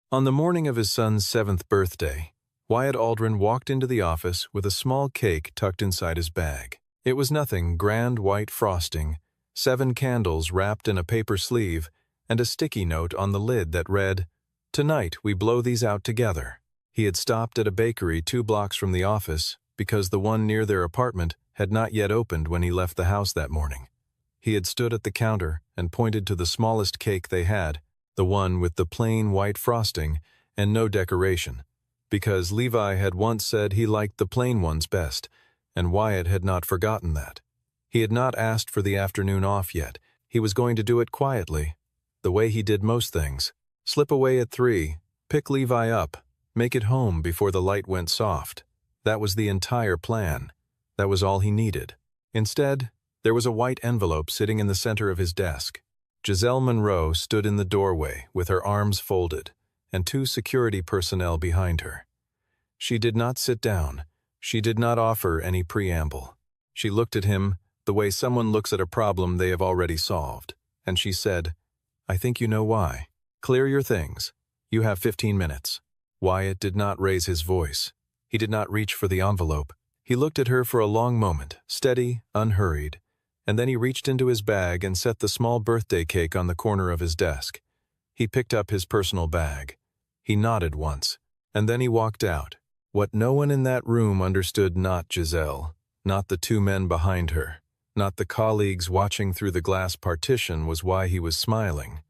On the morning of his son's 7th birthday, Wyatt Aldrin walked into the office with a small cake tucked inside his bag. It was nothing, grand white frosting, 7 candles wrapped in a paper sleeve, and a sticky note on the lid that read, "Tonight we blow these out together." He had stopped at a bakery 2 blocks from the office because the one near their apartment had not yet opened when he left the house that morning. He had stood at the counter and pointed to the smallest cake they had, the one with the plain white frosting and no decoration, because Levi had once said he liked the plain ones best, and Wyatt had not forgotten that. He had not asked for the afternoon off yet. He was going to do it quietly, the way he did most things. Slip away at 3, pick Levi up, make it home before the light went soft. That was the entire plan. That was all he needed. Instead, there was a white envelope sitting in the center of his desk. Giselle Monroe stood in the doorway with her arms folded, and 2 security personnel behind her. She did not sit down. She did not offer any preamble. She looked at him the way someone looks at a problem they have already solved, and she said, "I think you know why. Clear your things. You have 15 minutes." Wyatt did not raise his voice. He did not reach for the envelope. He looked at her for a long moment, steady, unhurried, and then he reached into his bag and set the small birthday cake on the corner of his desk. He picked up his personal bag. He nodded once, and then he walked out. What no one in that room understood, not Giselle, not the 2 men behind her, not the colleagues watching through the glass partition, was why he was smiling.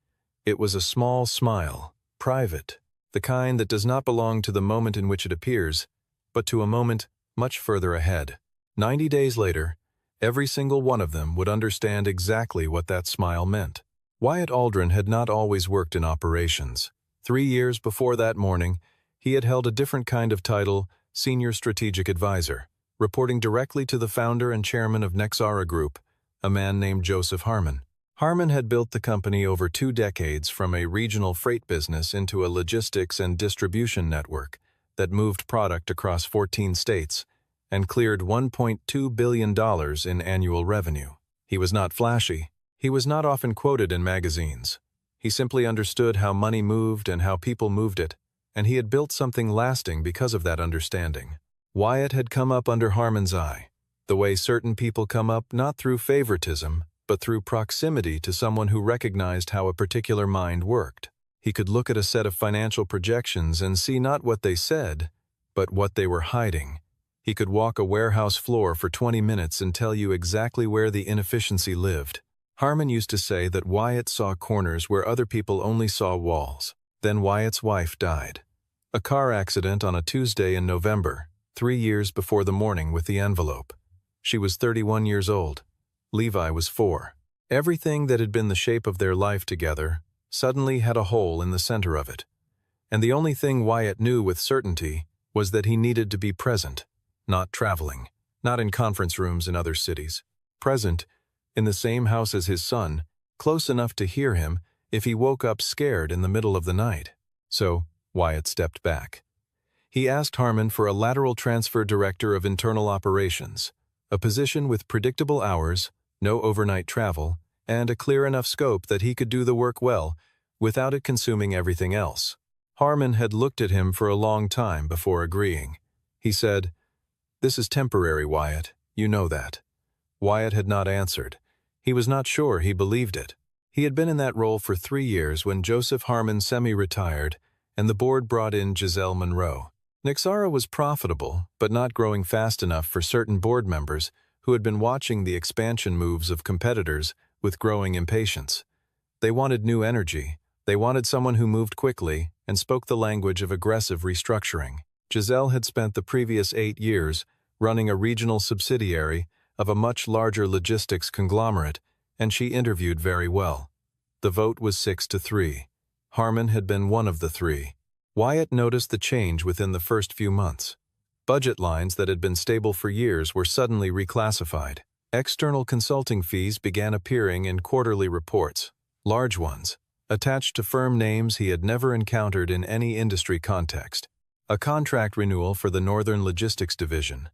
It was a small smile, private, the kind that does not belong to the moment in which it appears, but to a moment much further ahead. 90 days later, every single one of them would understand exactly what that smile meant. Wyatt Aldrin had not always worked in operations. 3 years before that morning, he had held a different kind of title, Senior Strategic Advisor, reporting directly to the founder and chairman of Nexara Group, a man named Joseph Harmon. Harmon had built the company over 2 decades from a regional freight business into a logistics and distribution network that moved product across 14 states and cleared $1.2 billion in annual revenue. He was not flashy. He was not often quoted in magazines. He simply understood how money moved and how people moved it, and he had built something lasting because of that understanding. Wyatt had come up under Harmon's eye, the way certain people come up not through favoritism, but through proximity to someone who recognized how a particular mind worked. He could look at a set of financial projections and see not what they said, but what they were hiding. He could walk a warehouse floor for 20 minutes and tell you exactly where the inefficiency lived. Harmon used to say that Wyatt saw corners where other people only saw walls. Then Wyatt's wife died. A car accident on a Tuesday in November, 3 years before the morning with the envelope. She was 31 years old. Levi was 4. Everything that had been the shape of their life together suddenly had a hole in the center of it. And the only thing Wyatt knew with certainty was that he needed to be present, not traveling, not in conference rooms in other cities. Present, in the same house as his son, close enough to hear him if he woke up scared in the middle of the night. So, Wyatt stepped back. He asked Harmon for a lateral transfer director of internal operations, a position with predictable hours, no overnight travel, and a clear enough scope that he could do the work well without it consuming everything else. Harmon had looked at him for a long time before agreeing. He said, "This is temporary, Wyatt. You know that." Wyatt had not answered. He was not sure he believed it. He had been in that role for 3 years when Joseph Harmon semi-retired and the board brought in Giselle Monroe. Nexara was profitable, but not growing fast enough for certain board members who had been watching the expansion moves of competitors with growing impatience. They wanted new energy. They wanted someone who moved quickly and spoke the language of aggressive restructuring. Giselle had spent the previous 8 years running a regional subsidiary of a much larger logistics conglomerate, and she interviewed very well. The vote was 6-3. Harmon had been one of the 3. Wyatt noticed the change within the first few months. Budget lines that had been stable for years were suddenly reclassified. External consulting fees began appearing in quarterly reports, large ones, attached to firm names he had never encountered in any industry context. A contract renewal for the Northern Logistics Division,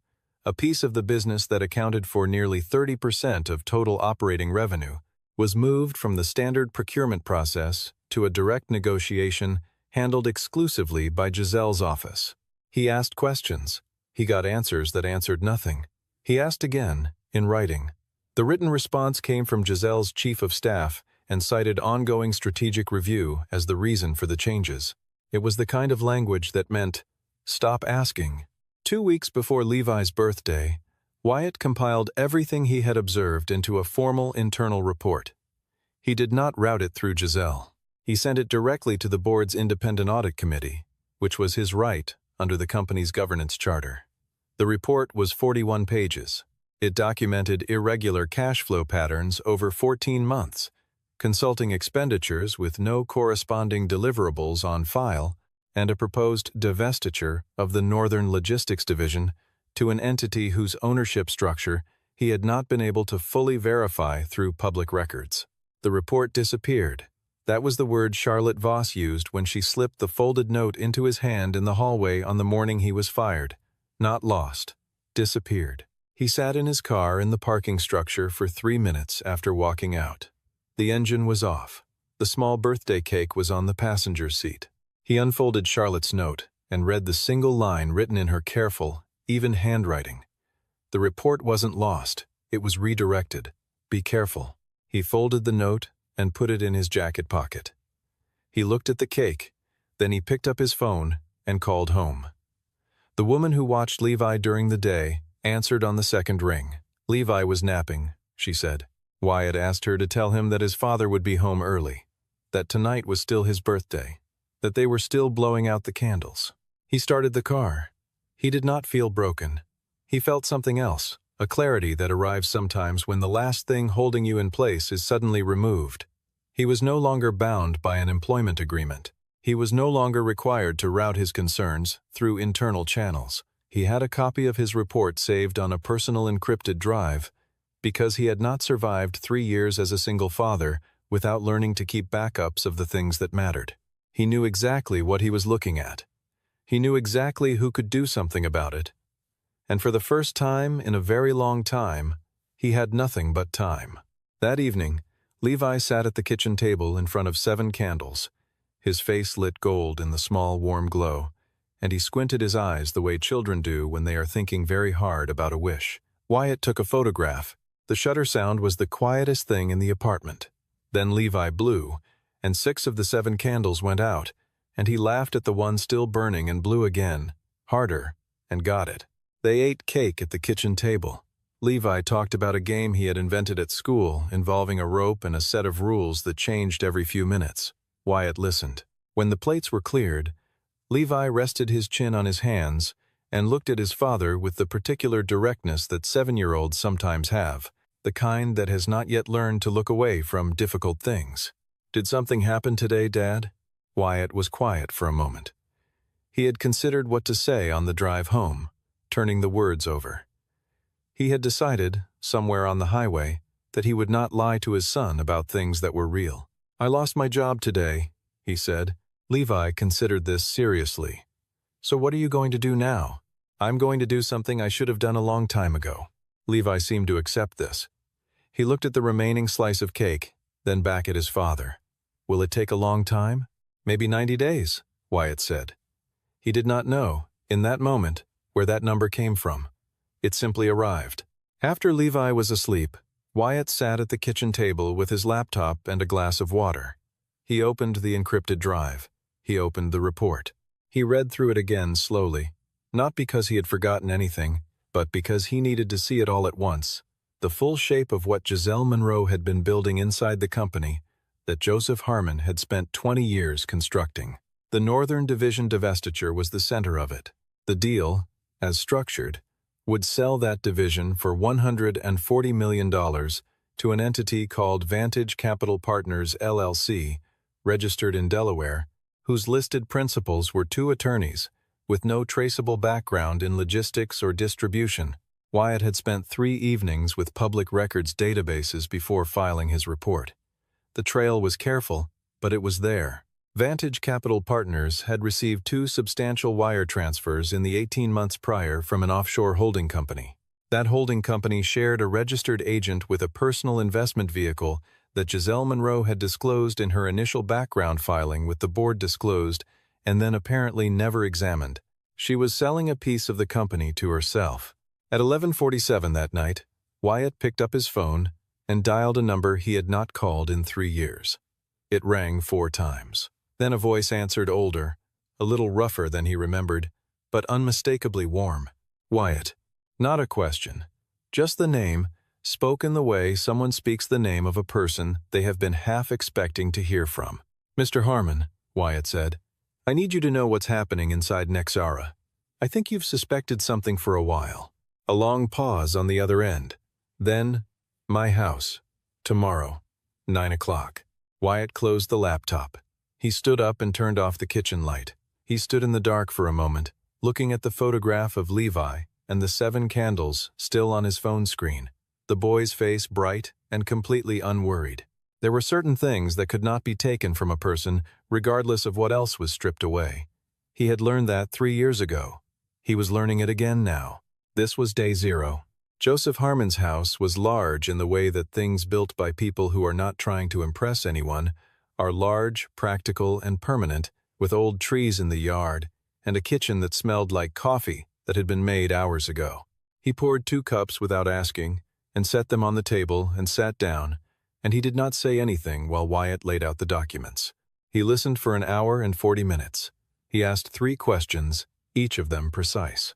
a piece of the business that accounted for nearly 30% of total operating revenue, was moved from the standard procurement process to a direct negotiation handled exclusively by Giselle's office. He asked questions. He got answers that answered nothing. He asked again, in writing. The written response came from Giselle's chief of staff and cited ongoing strategic review as the reason for the changes. It was the kind of language that meant, stop asking. 2 weeks before Levi's birthday, Wyatt compiled everything he had observed into a formal internal report. He did not route it through Giselle. He sent it directly to the board's independent audit committee, which was his right under the company's governance charter. The report was 41 pages. It documented irregular cash flow patterns over 14 months, consulting expenditures with no corresponding deliverables on file, and a proposed divestiture of the Northern Logistics Division to an entity whose ownership structure he had not been able to fully verify through public records. The report disappeared. That was the word Charlotte Voss used when she slipped the folded note into his hand in the hallway on the morning he was fired. Not lost. Disappeared. He sat in his car in the parking structure for 3 minutes after walking out. The engine was off. The small birthday cake was on the passenger seat. He unfolded Charlotte's note and read the single line written in her careful, even handwriting. The report wasn't lost. It was redirected. Be careful. He folded the note and put it in his jacket pocket. He looked at the cake, then he picked up his phone and called home. The woman who watched Levi during the day answered on the second ring. Levi was napping, she said. Wyatt asked her to tell him that his father would be home early, that tonight was still his birthday, that they were still blowing out the candles. He started the car. He did not feel broken. He felt something else, a clarity that arrives sometimes when the last thing holding you in place is suddenly removed. He was no longer bound by an employment agreement. He was no longer required to route his concerns through internal channels. He had a copy of his report saved on a personal encrypted drive because he had not survived 3 years as a single father without learning to keep backups of the things that mattered. He knew exactly what he was looking at. He knew exactly who could do something about it. And for the first time in a very long time, he had nothing but time. That evening, Levi sat at the kitchen table in front of 7 candles. His face lit gold in the small, warm glow, and he squinted his eyes the way children do when they are thinking very hard about a wish. Wyatt took a photograph. The shutter sound was the quietest thing in the apartment. Then Levi blew, and 6 of the 7 candles went out, and he laughed at the one still burning and blew again, harder, and got it. They ate cake at the kitchen table. Levi talked about a game he had invented at school involving a rope and a set of rules that changed every few minutes. Wyatt listened. When the plates were cleared, Levi rested his chin on his hands and looked at his father with the particular directness that 7-year-olds sometimes have, the kind that has not yet learned to look away from difficult things. Did something happen today, Dad? Wyatt was quiet for a moment. He had considered what to say on the drive home, turning the words over. He had decided, somewhere on the highway, that he would not lie to his son about things that were real. I lost my job today, he said. Levi considered this seriously. So what are you going to do now? I'm going to do something I should have done a long time ago. Levi seemed to accept this. He looked at the remaining slice of cake, then back at his father. Will it take a long time? Maybe 90 days, Wyatt said. He did not know, in that moment, where that number came from. It simply arrived. After Levi was asleep, Wyatt sat at the kitchen table with his laptop and a glass of water. He opened the encrypted drive. He opened the report. He read through it again slowly, not because he had forgotten anything, but because he needed to see it all at once, the full shape of what Giselle Monroe had been building inside the company that Joseph Harmon had spent 20 years constructing. The Northern Division divestiture was the center of it. The deal, as structured, would sell that division for $140 million to an entity called Vantage Capital Partners, LLC, registered in Delaware, whose listed principals were 2 attorneys, with no traceable background in logistics or distribution. Wyatt had spent 3 evenings with public records databases before filing his report. The trail was careful, but it was there. Vantage Capital Partners had received 2 substantial wire transfers in the 18 months prior from an offshore holding company. That holding company shared a registered agent with a personal investment vehicle that Giselle Monroe had disclosed in her initial background filing with the board disclosed and then apparently never examined. She was selling a piece of the company to herself. At 11:47 that night, Wyatt picked up his phone and dialed a number he had not called in 3 years. It rang 4 times. Then a voice answered, older, a little rougher than he remembered, but unmistakably warm. Wyatt. Not a question. Just the name, spoke in the way someone speaks the name of a person they have been half expecting to hear from. Mr. Harmon, Wyatt said, I need you to know what's happening inside Nexara. I think you've suspected something for a while. A long pause on the other end. Then, my house. Tomorrow. 9 o'clock. Wyatt closed the laptop. He stood up and turned off the kitchen light. He stood in the dark for a moment, looking at the photograph of Levi and the 7 candles still on his phone screen, the boy's face bright and completely unworried. There were certain things that could not be taken from a person regardless of what else was stripped away. He had learned that 3 years ago. He was learning it again now. This was day 0. Joseph Harmon's house was large in the way that things built by people who are not trying to impress anyone are large, practical, and permanent, with old trees in the yard and a kitchen that smelled like coffee that had been made hours ago. He poured 2 cups without asking and set them on the table and sat down, and he did not say anything while Wyatt laid out the documents. He listened for an hour and 40 minutes. He asked 3 questions, each of them precise.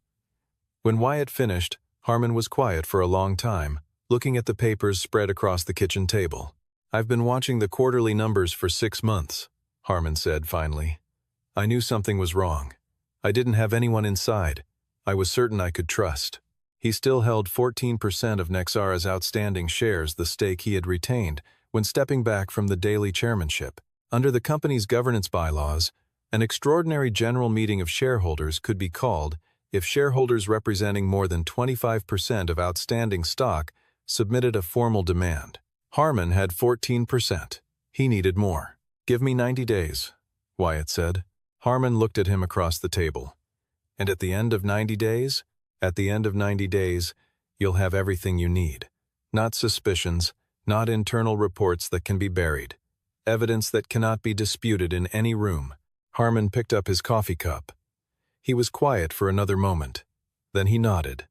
When Wyatt finished, Harmon was quiet for a long time, looking at the papers spread across the kitchen table. I've been watching the quarterly numbers for 6 months, Harmon said finally. I knew something was wrong. I didn't have anyone inside. I was certain I could trust. He still held 14% of Nexara's outstanding shares, the stake he had retained when stepping back from the daily chairmanship. Under the company's governance bylaws, an extraordinary general meeting of shareholders could be called if shareholders representing more than 25% of outstanding stock submitted a formal demand. Harmon had 14%. He needed more. Give me 90 days, Wyatt said. Harmon looked at him across the table. And at the end of 90 days? At the end of 90 days, you'll have everything you need. Not suspicions, not internal reports that can be buried. Evidence that cannot be disputed in any room. Harmon picked up his coffee cup. He was quiet for another moment. Then he nodded.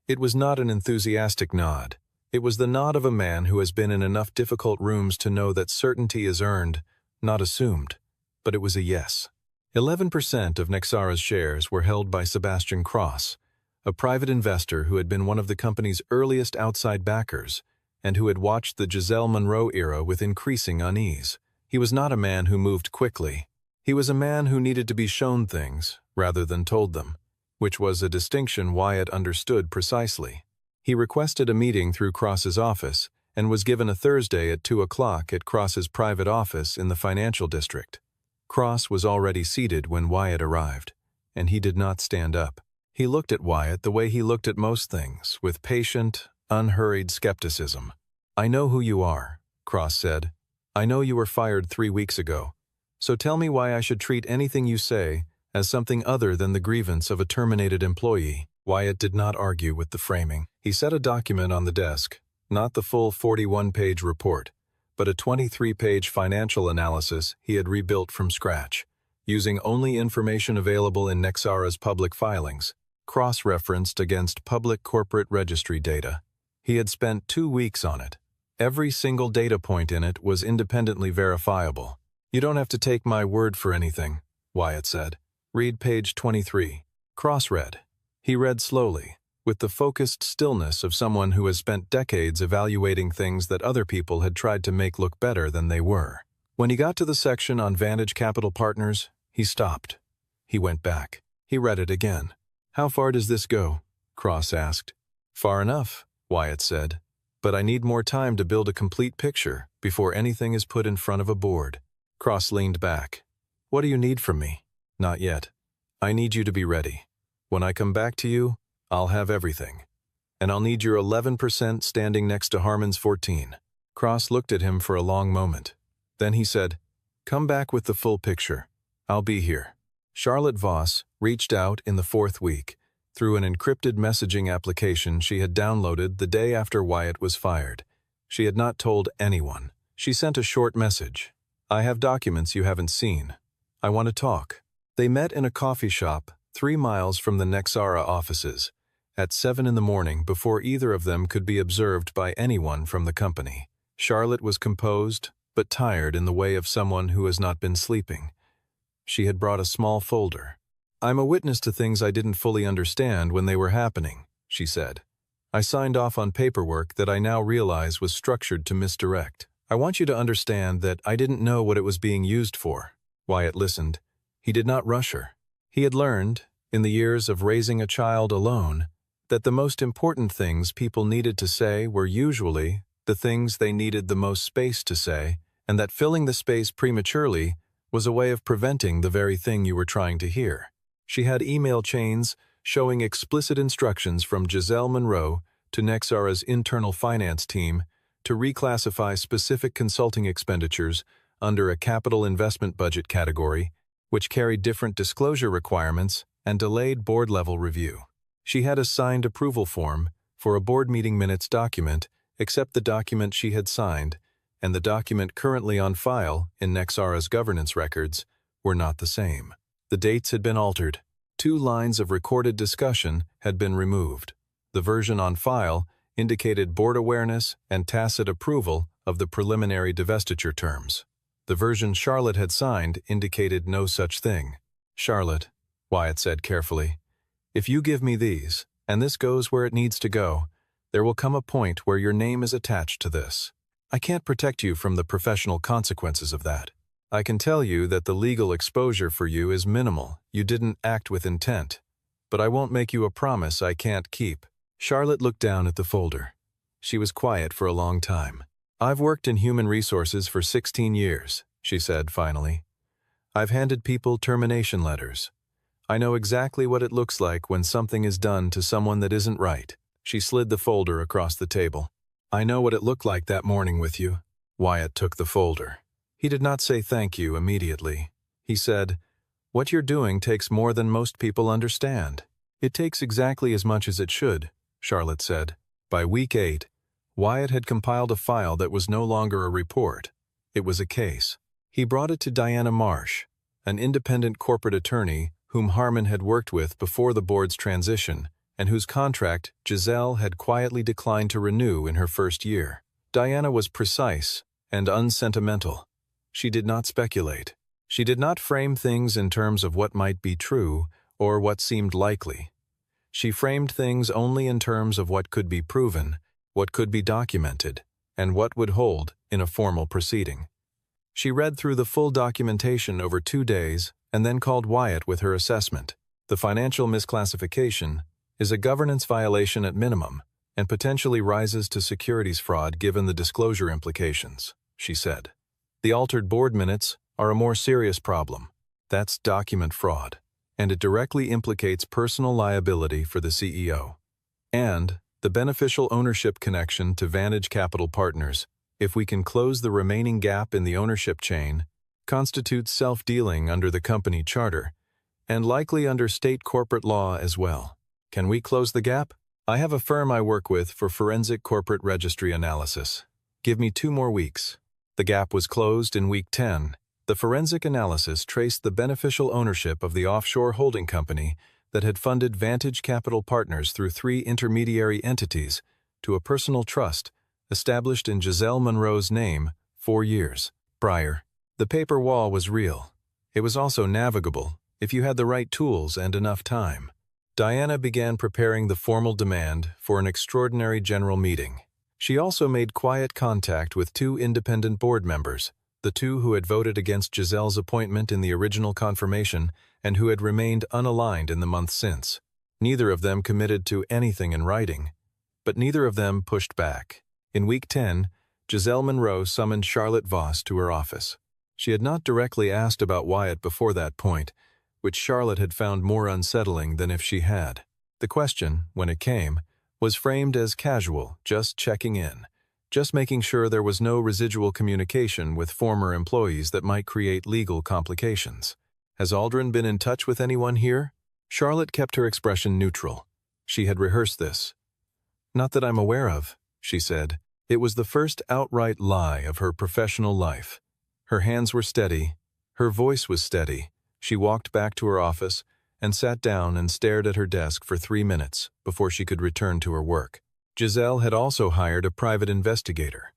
It was not an enthusiastic nod. It was the nod of a man who has been in enough difficult rooms to know that certainty is earned, not assumed. But it was a yes. 11% of Nexara's shares were held by Sebastian Cross, a private investor who had been one of the company's earliest outside backers and who had watched the Giselle Monroe era with increasing unease. He was not a man who moved quickly. He was a man who needed to be shown things rather than told them, which was a distinction Wyatt understood precisely. He requested a meeting through Cross's office and was given a Thursday at 2 o'clock at Cross's private office in the financial district. Cross was already seated when Wyatt arrived, and he did not stand up. He looked at Wyatt the way he looked at most things, with patient, unhurried skepticism. I know who you are, Cross said. I know you were fired 3 weeks ago. So tell me why I should treat anything you say as something other than the grievance of a terminated employee. Wyatt did not argue with the framing. He set a document on the desk, not the full 41-page report, but a 23-page financial analysis he had rebuilt from scratch, using only information available in Nexara's public filings, cross-referenced against public corporate registry data. He had spent 2 weeks on it. Every single data point in it was independently verifiable. You don't have to take my word for anything, Wyatt said. Read page 23. Cross read. He read slowly, with the focused stillness of someone who has spent decades evaluating things that other people had tried to make look better than they were. When he got to the section on Vantage Capital Partners, he stopped. He went back. He read it again. How far does this go? Cross asked. Far enough, Wyatt said. But I need more time to build a complete picture before anything is put in front of a board. Cross leaned back. What do you need from me? Not yet. I need you to be ready. When I come back to you, I'll have everything. And I'll need your 11% standing next to Harmon's 14. Cross looked at him for a long moment. Then he said, Come back with the full picture. I'll be here. Charlotte Voss reached out in the 4th week through an encrypted messaging application she had downloaded the day after Wyatt was fired. She had not told anyone. She sent a short message. I have documents you haven't seen. I want to talk. They met in a coffee shop 3 miles from the Nexara offices, at 7 in the morning before either of them could be observed by anyone from the company. Charlotte was composed, but tired in the way of someone who has not been sleeping. She had brought a small folder. "I'm a witness to things I didn't fully understand when they were happening," she said. "I signed off on paperwork that I now realize was structured to misdirect. I want you to understand that I didn't know what it was being used for." Wyatt listened. He did not rush her. He had learned, in the years of raising a child alone, that the most important things people needed to say were usually the things they needed the most space to say, and that filling the space prematurely was a way of preventing the very thing you were trying to hear. She had email chains showing explicit instructions from Giselle Monroe to Nexara's internal finance team to reclassify specific consulting expenditures under a capital investment budget category, which carried different disclosure requirements and delayed board-level review. She had a signed approval form for a board meeting minutes document, except the document she had signed and the document currently on file in Nexara's governance records were not the same. The dates had been altered. 2 lines of recorded discussion had been removed. The version on file indicated board awareness and tacit approval of the preliminary divestiture terms. The version Charlotte had signed indicated no such thing. "Charlotte," Wyatt said carefully, "if you give me these, and this goes where it needs to go, there will come a point where your name is attached to this. I can't protect you from the professional consequences of that. I can tell you that the legal exposure for you is minimal. You didn't act with intent. But I won't make you a promise I can't keep." Charlotte looked down at the folder. She was quiet for a long time. "I've worked in human resources for 16 years, she said finally. "I've handed people termination letters. I know exactly what it looks like when something is done to someone that isn't right." She slid the folder across the table. "I know what it looked like that morning with you." Wyatt took the folder. He did not say thank you immediately. He said, "What you're doing takes more than most people understand." "It takes exactly as much as it should," Charlotte said. By week 8, Wyatt had compiled a file that was no longer a report. It was a case. He brought it to Diana Marsh, an independent corporate attorney whom Harmon had worked with before the board's transition, and whose contract Giselle had quietly declined to renew in her first year. Diana was precise and unsentimental. She did not speculate. She did not frame things in terms of what might be true or what seemed likely. She framed things only in terms of what could be proven, what could be documented, and what would hold in a formal proceeding. She read through the full documentation over 2 days and then called Wyatt with her assessment. "The financial misclassification is a governance violation at minimum and potentially rises to securities fraud given the disclosure implications," she said. "The altered board minutes are a more serious problem. That's document fraud, and it directly implicates personal liability for the CEO. And the beneficial ownership connection to Vantage Capital Partners, if we can close the remaining gap in the ownership chain, constitutes self-dealing under the company charter, and likely under state corporate law as well. Can we close the gap? I have a firm I work with for forensic corporate registry analysis. Give me 2 more weeks." The gap was closed in week 10. The forensic analysis traced the beneficial ownership of the offshore holding company that had funded Vantage Capital Partners through 3 intermediary entities to a personal trust established in Giselle Monroe's name 4 years prior. The paper wall was real. It was also navigable if you had the right tools and enough time. Diana began preparing the formal demand for an extraordinary general meeting. She also made quiet contact with 2 independent board members, the 2 who had voted against Giselle's appointment in the original confirmation and who had remained unaligned in the months since. Neither of them committed to anything in writing, but neither of them pushed back. In week 10, Giselle Monroe summoned Charlotte Voss to her office. She had not directly asked about Wyatt before that point, which Charlotte had found more unsettling than if she had. The question, when it came, was framed as casual, just checking in, just making sure there was no residual communication with former employees that might create legal complications. "Has Aldrin been in touch with anyone here?" Charlotte kept her expression neutral. She had rehearsed this. "Not that I'm aware of," she said. It was the first outright lie of her professional life. Her hands were steady, her voice was steady, She walked back to her office and sat down and stared at her desk for 3 minutes before she could return to her work. Giselle had also hired a private investigator.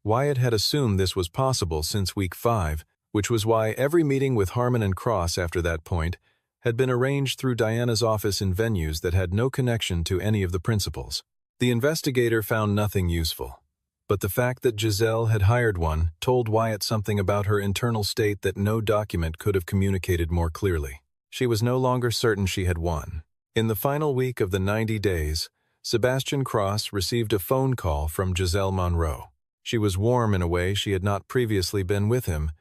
Wyatt had assumed this was possible since week 5, which was why every meeting with Harmon and Cross after that point had been arranged through Diana's office in venues that had no connection to any of the principals. The investigator found nothing useful, but the fact that Giselle had hired one told Wyatt something about her internal state that no document could have communicated more clearly. She was no longer certain she had won. In the final week of the 90 days, Sebastian Cross received a phone call from Giselle Monroe. She was warm in a way she had not previously been with him,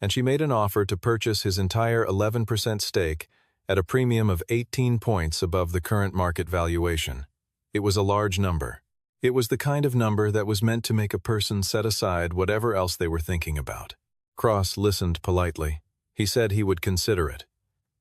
and she made an offer to purchase his entire 11% stake at a premium of 18 points above the current market valuation. It was a large number. It was the kind of number that was meant to make a person set aside whatever else they were thinking about. Cross listened politely. He said he would consider it.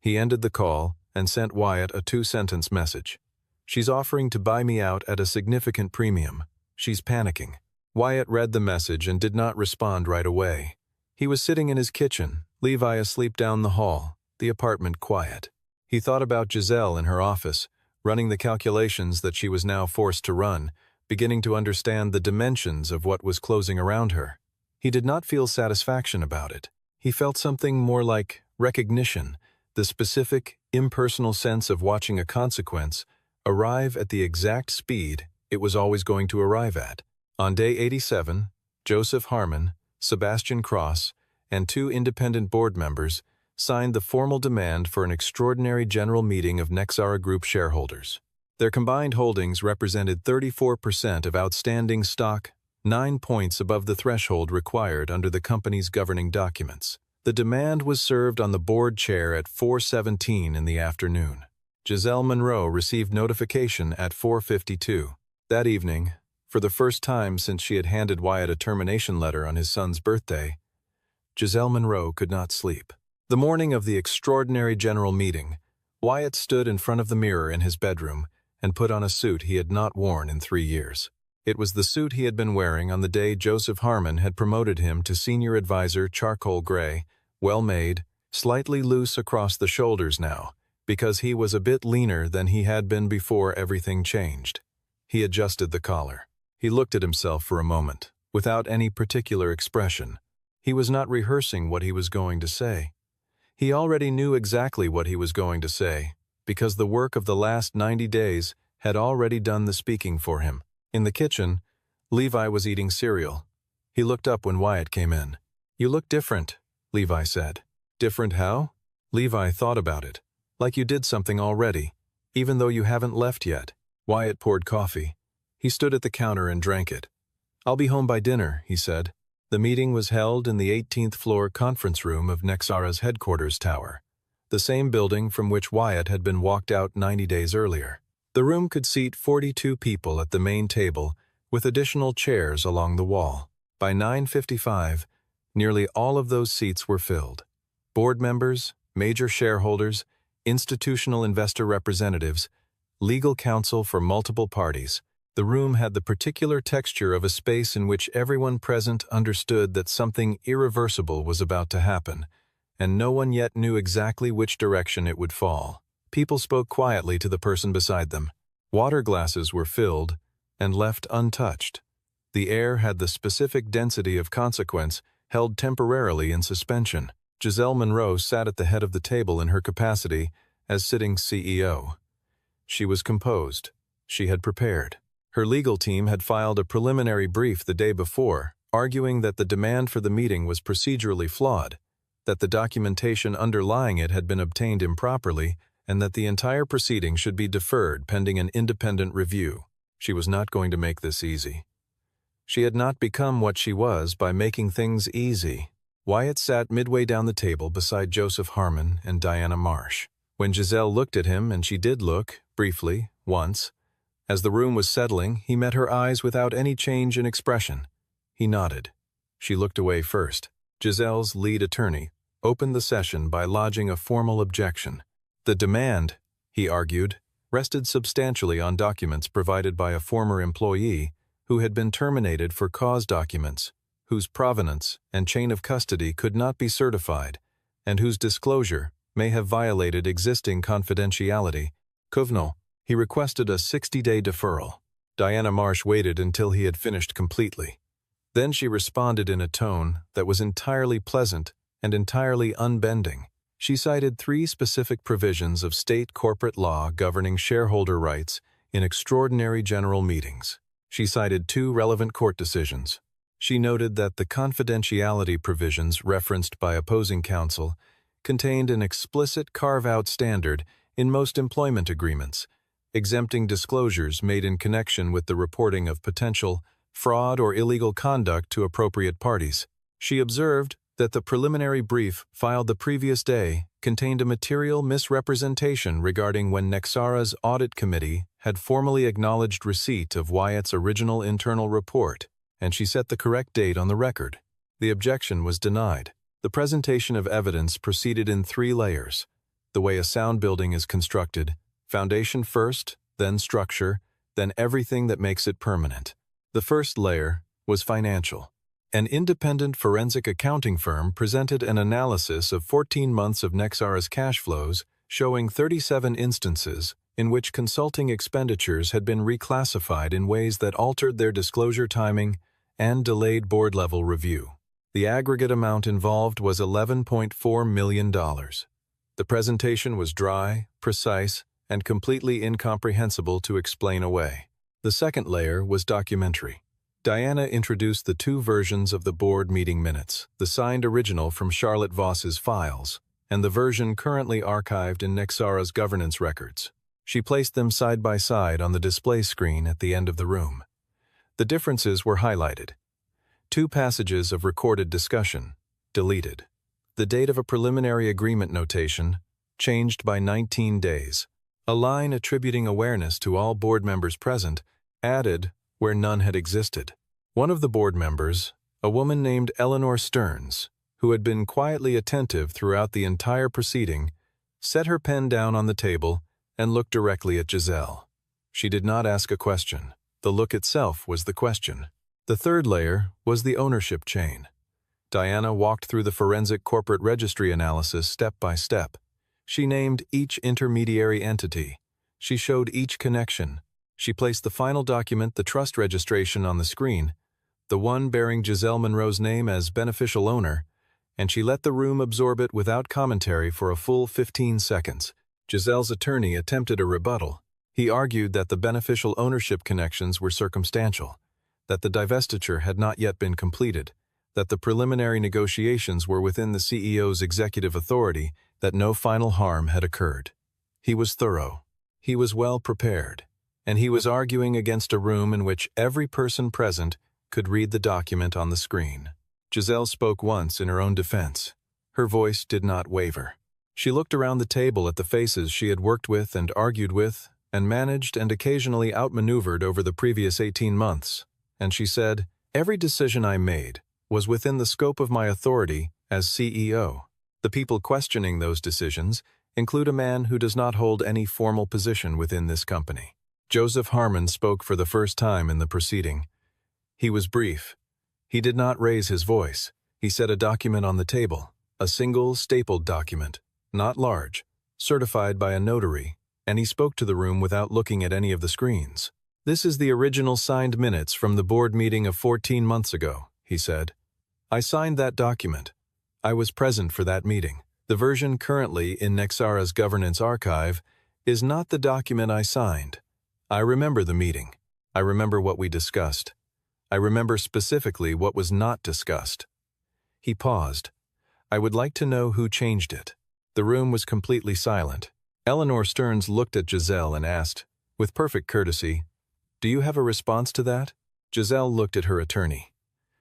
He ended the call and sent Wyatt a 2-sentence message. "She's offering to buy me out at a significant premium. She's panicking." Wyatt read the message and did not respond right away. He was sitting in his kitchen, Levi asleep down the hall, the apartment quiet. He thought about Giselle in her office, running the calculations that she was now forced to run, beginning to understand the dimensions of what was closing around her. He did not feel satisfaction about it. He felt something more like recognition, the specific, impersonal sense of watching a consequence arrive at the exact speed it was always going to arrive at. On day 87, Joseph Harmon, Sebastian Cross, and 2 independent board members signed the formal demand for an extraordinary general meeting of Nexara Group shareholders. Their combined holdings represented 34% of outstanding stock, 9 points above the threshold required under the company's governing documents. The demand was served on the board chair at 4:17 in the afternoon. Giselle Monroe received notification at 4:52. That evening, for the first time since she had handed Wyatt a termination letter on his son's birthday, Giselle Monroe could not sleep. The morning of the extraordinary general meeting, Wyatt stood in front of the mirror in his bedroom and put on a suit he had not worn in 3 years. It was the suit he had been wearing on the day Joseph Harmon had promoted him to senior advisor, charcoal gray, well-made, slightly loose across the shoulders now, because he was a bit leaner than he had been before everything changed. He adjusted the collar. He looked at himself for a moment, without any particular expression. He was not rehearsing what he was going to say. He already knew exactly what he was going to say, because the work of the last 90 days had already done the speaking for him. In the kitchen, Levi was eating cereal. He looked up when Wyatt came in. "You look different," Levi said. "Different how?" Levi thought about it. "Like you did something already, even though you haven't left yet." Wyatt poured coffee. He stood at the counter and drank it. "I'll be home by dinner," he said. The meeting was held in the 18th floor conference room of Nexara's headquarters tower, the same building from which Wyatt had been walked out 90 days earlier. The room could seat 42 people at the main table, with additional chairs along the wall. By 9:55, nearly all of those seats were filled. Board members, major shareholders, institutional investor representatives, legal counsel for multiple parties. The room had the particular texture of a space in which everyone present understood that something irreversible was about to happen, and no one yet knew exactly which direction it would fall. People spoke quietly to the person beside them. Water glasses were filled and left untouched. The air had the specific density of consequence held temporarily in suspension. Giselle Monroe sat at the head of the table in her capacity as sitting CEO. She was composed. She had prepared. Her legal team had filed a preliminary brief the day before, arguing that the demand for the meeting was procedurally flawed, that the documentation underlying it had been obtained improperly, and that the entire proceeding should be deferred pending an independent review. She was not going to make this easy. She had not become what she was by making things easy. Wyatt sat midway down the table beside Joseph Harmon and Diana Marsh. When Giselle looked at him, and she did look, briefly, once, as the room was settling, he met her eyes without any change in expression. He nodded. She looked away first. Giselle's lead attorney opened the session by lodging a formal objection. The demand, he argued, rested substantially on documents provided by a former employee who had been terminated for cause documents, whose provenance and chain of custody could not be certified, and whose disclosure, may have violated existing confidentiality. Kovno, he requested a 60-day deferral. Diana Marsh waited until he had finished completely. Then she responded in a tone that was entirely pleasant and entirely unbending. She cited 3 specific provisions of state corporate law governing shareholder rights in extraordinary general meetings. She cited 2 relevant court decisions. She noted that the confidentiality provisions referenced by opposing counsel contained an explicit carve-out standard in most employment agreements, exempting disclosures made in connection with the reporting of potential fraud or illegal conduct to appropriate parties. She observed that the preliminary brief filed the previous day contained a material misrepresentation regarding when Nexara's audit committee had formally acknowledged receipt of Wyatt's original internal report, and she set the correct date on the record. The objection was denied. The presentation of evidence proceeded in 3 layers. The way a sound building is constructed: foundation first, then structure, then everything that makes it permanent. The first layer was financial. An independent forensic accounting firm presented an analysis of 14 months of Nexara's cash flows, showing 37 instances in which consulting expenditures had been reclassified in ways that altered their disclosure timing and delayed board-level review. The aggregate amount involved was $11.4 million. The presentation was dry, precise, and completely incomprehensible to explain away. The second layer was documentary. Diana introduced the 2 versions of the board meeting minutes, the signed original from Charlotte Voss's files, and the version currently archived in Nexara's governance records. She placed them side by side on the display screen at the end of the room. The differences were highlighted. 2 passages of recorded discussion, deleted. The date of a preliminary agreement notation, changed by 19 days. A line attributing awareness to all board members present, added where none had existed. One of the board members, a woman named Eleanor Stearns, who had been quietly attentive throughout the entire proceeding, set her pen down on the table and looked directly at Giselle. She did not ask a question. The look itself was the question. The third layer was the ownership chain. Diana walked through the forensic corporate registry analysis step by step. She named each intermediary entity. She showed each connection. She placed the final document, the trust registration, on the screen, the one bearing Giselle Monroe's name as beneficial owner, and she let the room absorb it without commentary for a full 15 seconds. Giselle's attorney attempted a rebuttal. He argued that the beneficial ownership connections were circumstantial, that the divestiture had not yet been completed, that the preliminary negotiations were within the CEO's executive authority, that no final harm had occurred. He was thorough. He was well prepared. And he was arguing against a room in which every person present could read the document on the screen. Giselle spoke once in her own defense. Her voice did not waver. She looked around the table at the faces she had worked with and argued with and managed and occasionally outmaneuvered over the previous 18 months, and she said, "Every decision I made was within the scope of my authority as CEO. The people questioning those decisions include a man who does not hold any formal position within this company." Joseph Harmon spoke for the first time in the proceeding. He was brief. He did not raise his voice. He set a document on the table, a single stapled document, not large, certified by a notary, and he spoke to the room without looking at any of the screens. "This is the original signed minutes from the board meeting of 14 months ago," he said. "I signed that document. I was present for that meeting. The version currently in Nexara's governance archive is not the document I signed. I remember the meeting. I remember what we discussed. I remember specifically what was not discussed." He paused. "I would like to know who changed it." The room was completely silent. Eleanor Stearns looked at Giselle and asked, with perfect courtesy, "Do you have a response to that?" Giselle looked at her attorney.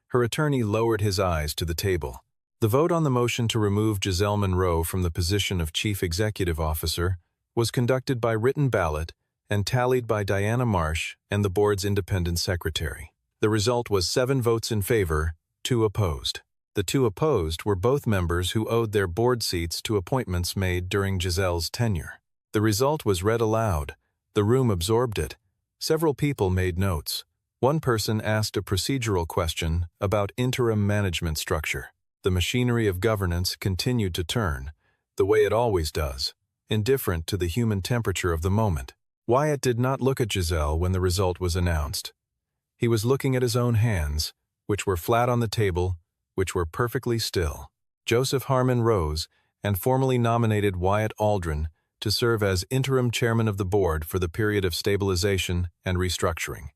Her attorney lowered his eyes to the table. The vote on the motion to remove Giselle Monroe from the position of Chief Executive Officer was conducted by written ballot and tallied by Diana Marsh and the board's independent secretary. The result was 7 votes in favor, 2 opposed. The 2 opposed were both members who owed their board seats to appointments made during Giselle's tenure. The result was read aloud. The room absorbed it. Several people made notes. One person asked a procedural question about interim management structure. The machinery of governance continued to turn. the way it always does, indifferent to the human temperature of the moment. Wyatt did not look at Giselle when the result was announced. He was looking at his own hands, which were flat on the table, which were perfectly still. Joseph Harmon rose and formally nominated Wyatt Aldrin to serve as interim chairman of the board for the period of stabilization and restructuring.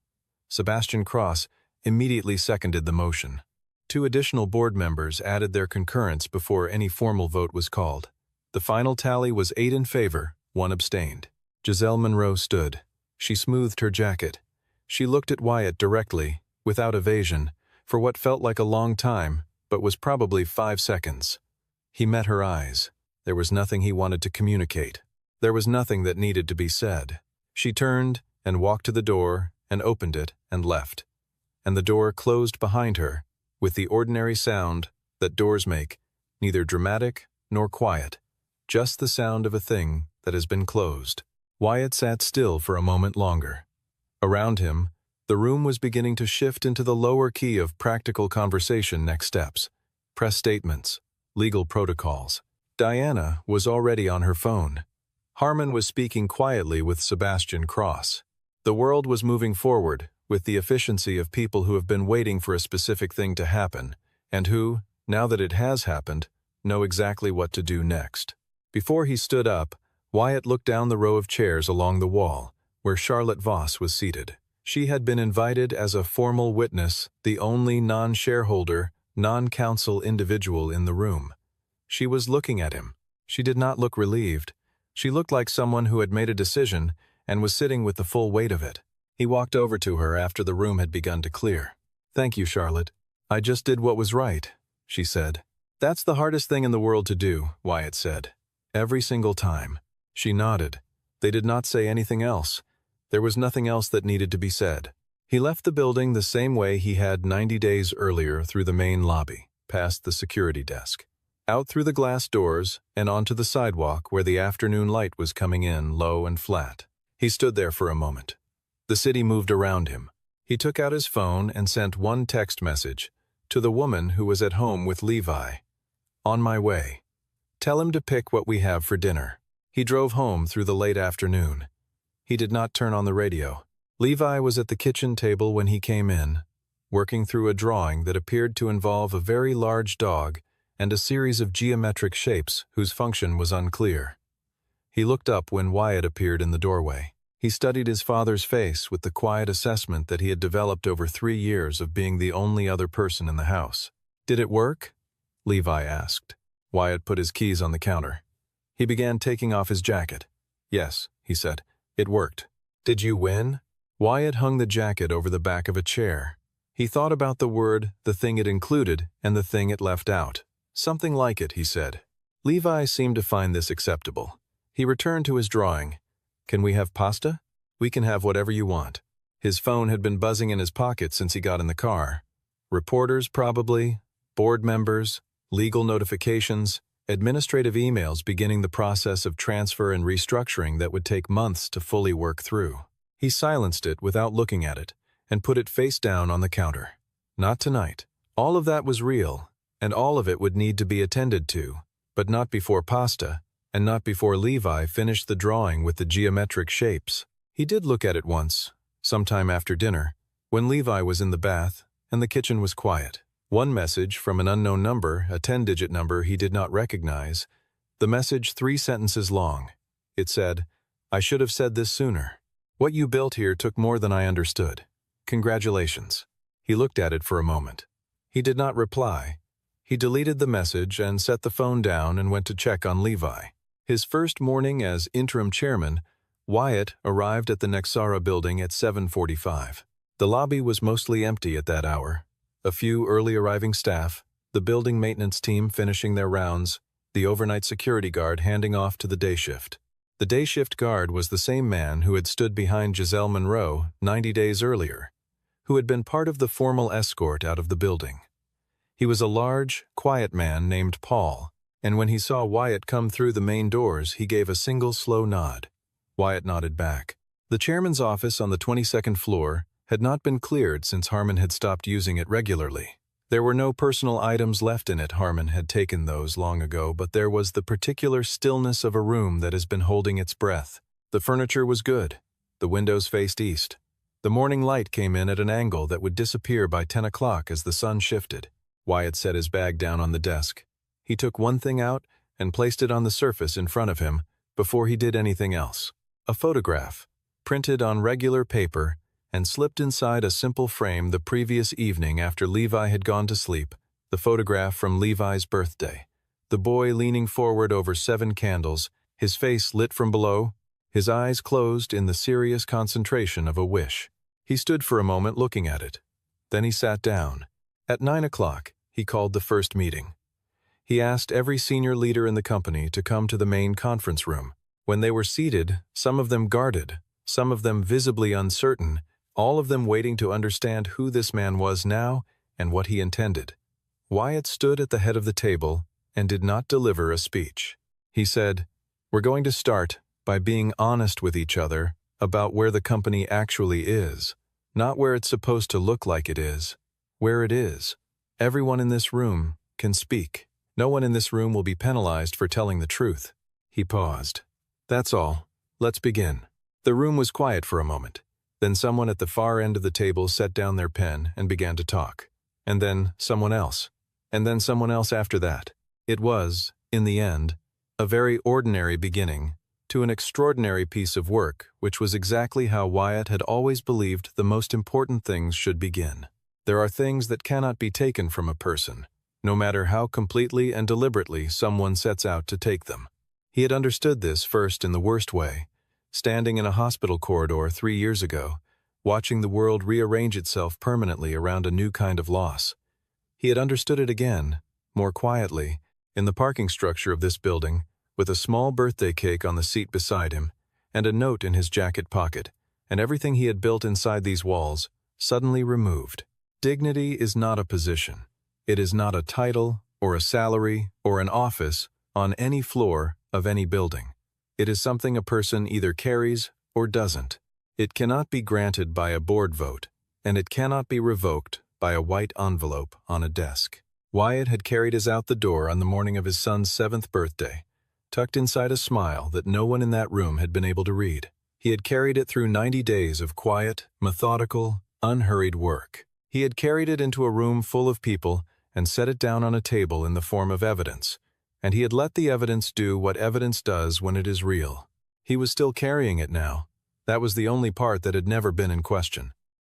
Sebastian Cross immediately seconded the motion. 2 additional board members added their concurrence before any formal vote was called. The final tally was 8 in favor, 1 abstained. Giselle Monroe stood. She smoothed her jacket. She looked at Wyatt directly, without evasion, for what felt like a long time, but was probably 5 seconds. He met her eyes. There was nothing he wanted to communicate. There was nothing that needed to be said. She turned and walked to the door and opened it and left. And the door closed behind her, with the ordinary sound that doors make, neither dramatic nor quiet, just the sound of a thing that has been closed. Wyatt sat still for a moment longer. Around him, the room was beginning to shift into the lower key of practical conversation next steps, press statements, legal protocols. Diana was already on her phone. Harmon was speaking quietly with Sebastian Cross. The world was moving forward with the efficiency of people who have been waiting for a specific thing to happen, and who, now that it has happened, know exactly what to do next. Before he stood up, Wyatt looked down the row of chairs along the wall, where Charlotte Voss was seated. She had been invited as a formal witness, the only non-shareholder, non-counsel individual in the room. She was looking at him. She did not look relieved. She looked like someone who had made a decision and was sitting with the full weight of it. He walked over to her after the room had begun to clear. "Thank you, Charlotte. I just did what was right," she said. "That's the hardest thing in the world to do," Wyatt said. "Every single time." She nodded. They did not say anything else. There was nothing else that needed to be said. He left the building the same way he had 90 days earlier, through the main lobby, past the security desk, out through the glass doors and onto the sidewalk where the afternoon light was coming in low and flat. He stood there for a moment. The city moved around him. He took out his phone and sent 1 text message to the woman who was at home with Levi. "On my way. Tell him to pick what we have for dinner." He drove home through the late afternoon. He did not turn on the radio. Levi was at the kitchen table when he came in, working through a drawing that appeared to involve a very large dog and a series of geometric shapes whose function was unclear. He looked up when Wyatt appeared in the doorway. He studied his father's face with the quiet assessment that he had developed over 3 years of being the only other person in the house. "Did it work?" Levi asked. Wyatt put his keys on the counter. He began taking off his jacket. "Yes," he said. "It worked." "Did you win?" Wyatt hung the jacket over the back of a chair. He thought about the word, the thing it included, and the thing it left out. "Something like it," he said. Levi seemed to find this acceptable. He returned to his drawing. "Can we have pasta?" "We can have whatever you want." His phone had been buzzing in his pocket since he got in the car. Reporters, probably, board members, legal notifications, administrative emails beginning the process of transfer and restructuring that would take months to fully work through. He silenced it without looking at it and put it face down on the counter. Not tonight. All of that was real, and all of it would need to be attended to, but not before pasta, and not before Levi finished the drawing with the geometric shapes. He did look at it once, sometime after dinner, when Levi was in the bath and the kitchen was quiet. 1 message from an unknown number, a 10-digit number he did not recognize. The message 3 sentences long. It said, "I should have said this sooner. What you built here took more than I understood. Congratulations." He looked at it for a moment. He did not reply. He deleted the message and set the phone down and went to check on Levi. His first morning as interim chairman, Wyatt arrived at the Nexara building at 7:45. The lobby was mostly empty at that hour. A few early arriving staff, the building maintenance team finishing their rounds, the overnight security guard handing off to the day shift. The day shift guard was the same man who had stood behind Giselle Monroe 90 days earlier, who had been part of the formal escort out of the building. He was a large, quiet man named Paul, and when he saw Wyatt come through the main doors, he gave a single slow nod. Wyatt nodded back. The chairman's office on the 22nd floor had not been cleared since Harmon had stopped using it regularly. There were no personal items left in it. Harmon had taken those long ago, but there was the particular stillness of a room that has been holding its breath. The furniture was good. The windows faced east. The morning light came in at an angle that would disappear by 10 o'clock as the sun shifted. Wyatt set his bag down on the desk. He took one thing out and placed it on the surface in front of him before he did anything else. A photograph, printed on regular paper and slipped inside a simple frame the previous evening after Levi had gone to sleep, the photograph from Levi's birthday. The boy leaning forward over 7 candles, his face lit from below, his eyes closed in the serious concentration of a wish. He stood for a moment looking at it. Then he sat down. At 9 o'clock, he called the first meeting. He asked every senior leader in the company to come to the main conference room. When they were seated, some of them guarded, some of them visibly uncertain, all of them waiting to understand who this man was now and what he intended. Wyatt stood at the head of the table and did not deliver a speech. He said, "We're going to start by being honest with each other about where the company actually is, not where it's supposed to look like it is, where it is. Everyone in this room can speak. No one in this room will be penalized for telling the truth." He paused. "That's all. Let's begin." The room was quiet for a moment. Then someone at the far end of the table set down their pen and began to talk. And then someone else. And then someone else after that. It was, in the end, a very ordinary beginning to an extraordinary piece of work, which was exactly how Wyatt had always believed the most important things should begin. There are things that cannot be taken from a person, no matter how completely and deliberately someone sets out to take them. He had understood this first in the worst way, standing in a hospital corridor 3 years ago, watching the world rearrange itself permanently around a new kind of loss. He had understood it again, more quietly, in the parking structure of this building, with a small birthday cake on the seat beside him, and a note in his jacket pocket, and everything he had built inside these walls, suddenly removed. Dignity is not a position. It is not a title, or a salary, or an office on any floor of any building. It is something a person either carries or doesn't. It cannot be granted by a board vote, and it cannot be revoked by a white envelope on a desk. Wyatt had carried his out the door on the morning of his son's 7th birthday, tucked inside a smile that no one in that room had been able to read. He had carried it through 90 days of quiet, methodical, unhurried work. He had carried it into a room full of people and set it down on a table in the form of evidence, and he had let the evidence do what evidence does when it is real. He was still carrying it now. That was the only part that had never been in question.